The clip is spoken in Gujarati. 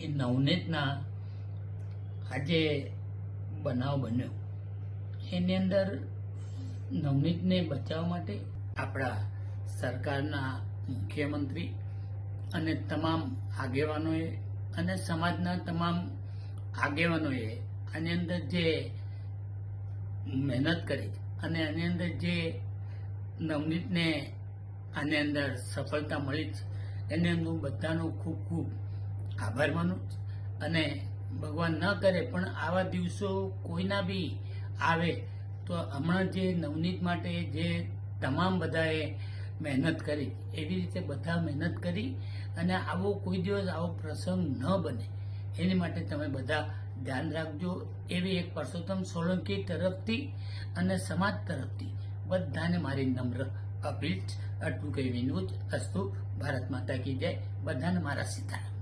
એ નવનીતના આજે બનાવ બન્યો એની અંદર નવનીતને બચાવવા માટે આપણા સરકારના મુખ્યમંત્રી અને તમામ આગેવાનોએ અને સમાજના તમામ આગેવાનોએ આની અંદર જે મહેનત કરી અને આની અંદર જે નવનીતને આની અંદર સફળતા મળી છે એને હું બધાનો ખૂબ ખૂબ આભાર માનું અને ભગવાન ન કરે પણ આવા દિવસો કોઈના બી આવે તો હમણાં જે નવનીત માટે જે તમામ બધાએ મહેનત કરી એવી રીતે બધા મહેનત કરી અને આવો કોઈ દિવસ આવો પ્રસંગ ન બને એની માટે તમે બધા ધ્યાન રાખજો એવી એક પરસોત્તમ સોલંકી તરફથી અને સમાજ તરફથી બધાને મારી નમ્ર અપીલ. આટલું કઈ વિનોદ અસ્તુ. ભારત માતા કી જય. બધાને મારા સીતારામ.